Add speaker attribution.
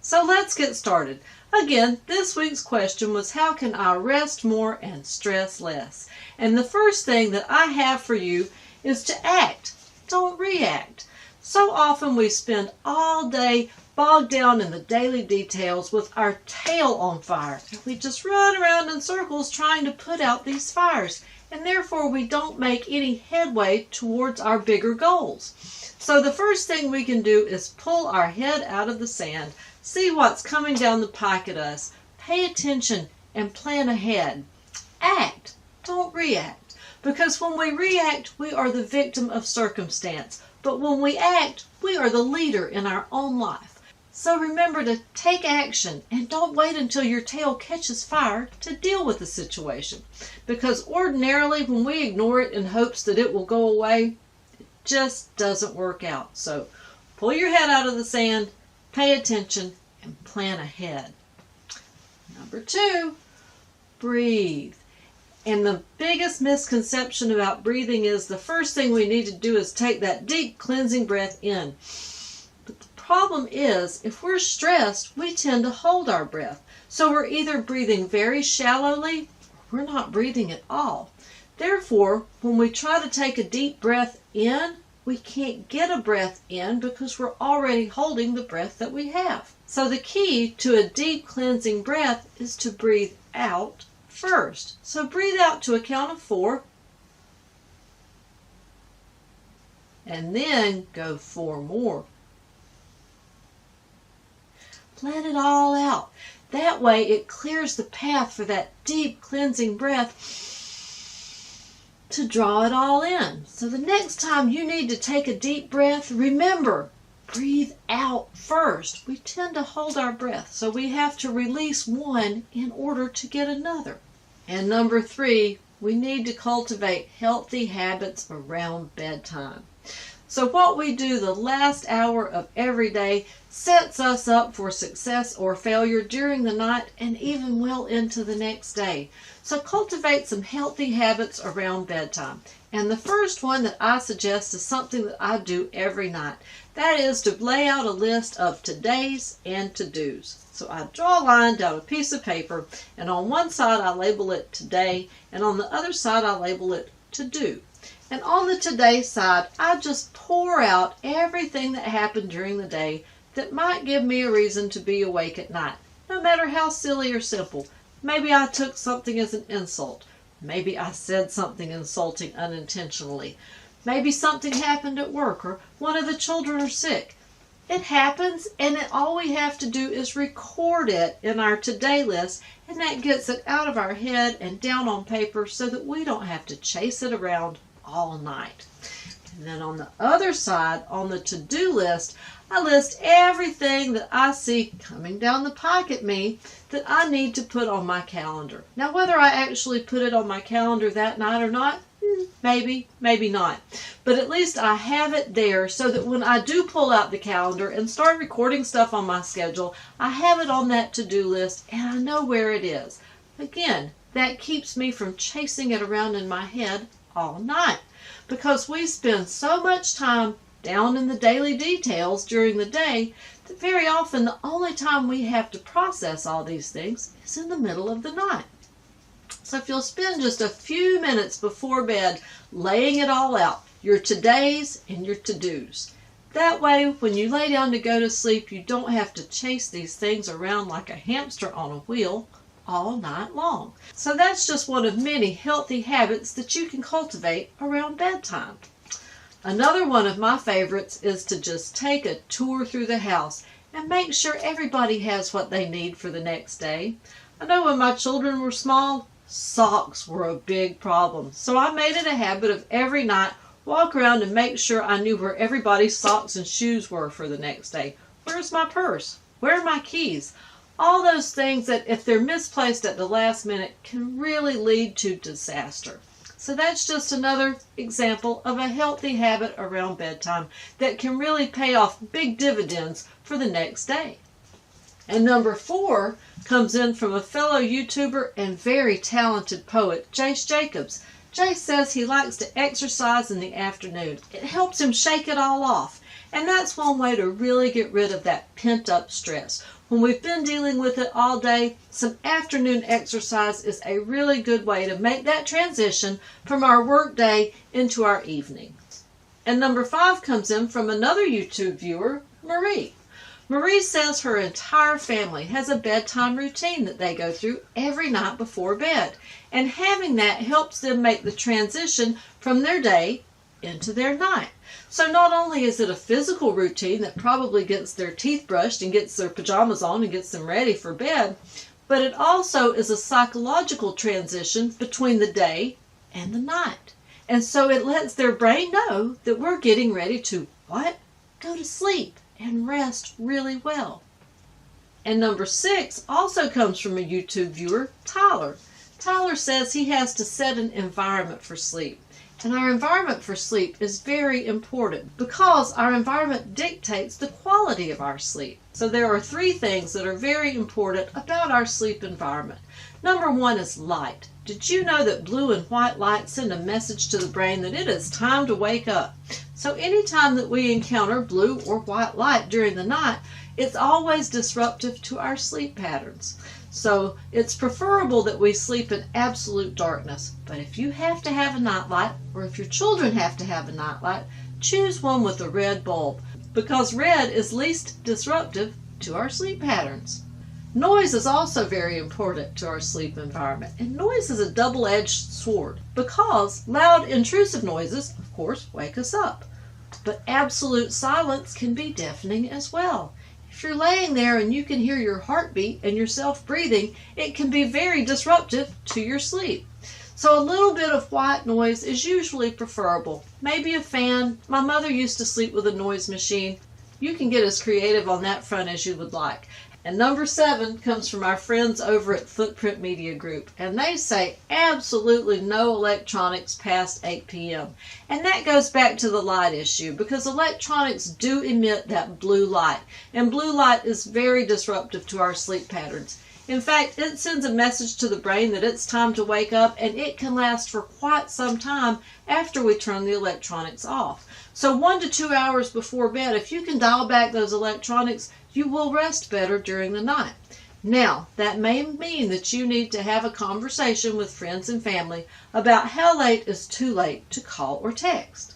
Speaker 1: So let's get started. Again, this week's question was, how can I rest more and stress less? And the first thing that I have for you is to act. Don't react. So often we spend all day bogged down in the daily details with our tail on fire. We just run around in circles trying to put out these fires, and therefore we don't make any headway towards our bigger goals. So the first thing we can do is pull our head out of the sand, see what's coming down the pike at us, pay attention, and plan ahead. Act, don't react. Because when we react, we are the victim of circumstance. But when we act, we are the leader in our own life. So remember to take action and don't wait until your tail catches fire to deal with the situation. Because ordinarily when we ignore it in hopes that it will go away, it just doesn't work out. So pull your head out of the sand, pay attention, and plan ahead. Number 2, breathe. And the biggest misconception about breathing is the first thing we need to do is take that deep cleansing breath in. But the problem is, if we're stressed, we tend to hold our breath. So we're either breathing very shallowly, or we're not breathing at all. Therefore, when we try to take a deep breath in, we can't get a breath in because we're already holding the breath that we have. So the key to a deep cleansing breath is to breathe out first. So breathe out to a count of 4. And then go 4 more. Let it all out. That way it clears the path for that deep cleansing breath to draw it all in. So the next time you need to take a deep breath, remember, breathe out first. We tend to hold our breath, so we have to release one in order to get another. And number 3, we need to cultivate healthy habits around bedtime. So what we do the last hour of every day sets us up for success or failure during the night and even well into the next day. So cultivate some healthy habits around bedtime. And the first one that I suggest is something that I do every night. That is to lay out a list of todays and to-dos. So I draw a line down a piece of paper, and on one side I label it today, and on the other side I label it to-do. And on the today side, I just pour out everything that happened during the day that might give me a reason to be awake at night, no matter how silly or simple. Maybe I took something as an insult. Maybe I said something insulting unintentionally. Maybe something happened at work, or one of the children are sick. It happens, and all we have to do is record it in our today list, and that gets it out of our head and down on paper so that we don't have to chase it around all night. And then on the other side, on the to-do list, I list everything that I see coming down the pike at me that I need to put on my calendar. Now, whether I actually put it on my calendar that night or not, maybe, maybe not. But at least I have it there so that when I do pull out the calendar and start recording stuff on my schedule, I have it on that to-do list and I know where it is. Again, that keeps me from chasing it around in my head all night, because we spend so much time down in the daily details during the day that very often the only time we have to process all these things is in the middle of the night. So if you'll spend just a few minutes before bed laying it all out, your todays and your to-dos. That way, when you lay down to go to sleep, you don't have to chase these things around like a hamster on a wheel all night long. So that's just one of many healthy habits that you can cultivate around bedtime. Another one of my favorites is to just take a tour through the house and make sure everybody has what they need for the next day. I know when my children were small, socks were a big problem. So I made it a habit of every night walk around and make sure I knew where everybody's socks and shoes were for the next day. Where's my purse? Where are my keys? All those things that if they're misplaced at the last minute can really lead to disaster. So that's just another example of a healthy habit around bedtime that can really pay off big dividends for the next day. And number 4 comes in from a fellow YouTuber and very talented poet, Jace Jacobs. Jace says he likes to exercise in the afternoon. It helps him shake it all off. And that's one way to really get rid of that pent-up stress. When we've been dealing with it all day, some afternoon exercise is a really good way to make that transition from our work day into our evening. And number 5 comes in from another YouTube viewer, Marie. Marie says her entire family has a bedtime routine that they go through every night before bed. And having that helps them make the transition from their day into their night. So not only is it a physical routine that probably gets their teeth brushed and gets their pajamas on and gets them ready for bed, but it also is a psychological transition between the day and the night. And so it lets their brain know that we're getting ready to, what? Go to sleep and rest really well. And number 6 also comes from a YouTube viewer, Tyler. Tyler says he has to set an environment for sleep. And our environment for sleep is very important because our environment dictates the quality of our sleep. So there are 3 things that are very important about our sleep environment. Number 1 is light. Did you know that blue and white light send a message to the brain that it is time to wake up? So anytime that we encounter blue or white light during the night, it's always disruptive to our sleep patterns. So it's preferable that we sleep in absolute darkness. But if you have to have a nightlight, or if your children have to have a nightlight, choose one with a red bulb, because red is least disruptive to our sleep patterns. Noise is also very important to our sleep environment, and noise is a double-edged sword because loud, intrusive noises, of course, wake us up. But absolute silence can be deafening as well. If you're laying there and you can hear your heartbeat and yourself breathing, it can be very disruptive to your sleep. So a little bit of white noise is usually preferable. Maybe a fan. My mother used to sleep with a noise machine. You can get as creative on that front as you would like. And number 7 comes from our friends over at Footprint Media Group. And they say absolutely no electronics past 8 p.m. And that goes back to the light issue because electronics do emit that blue light. And blue light is very disruptive to our sleep patterns. In fact, it sends a message to the brain that it's time to wake up, and it can last for quite some time after we turn the electronics off. So 1 to 2 hours before bed, if you can dial back those electronics, you will rest better during the night. Now, that may mean that you need to have a conversation with friends and family about how late is too late to call or text.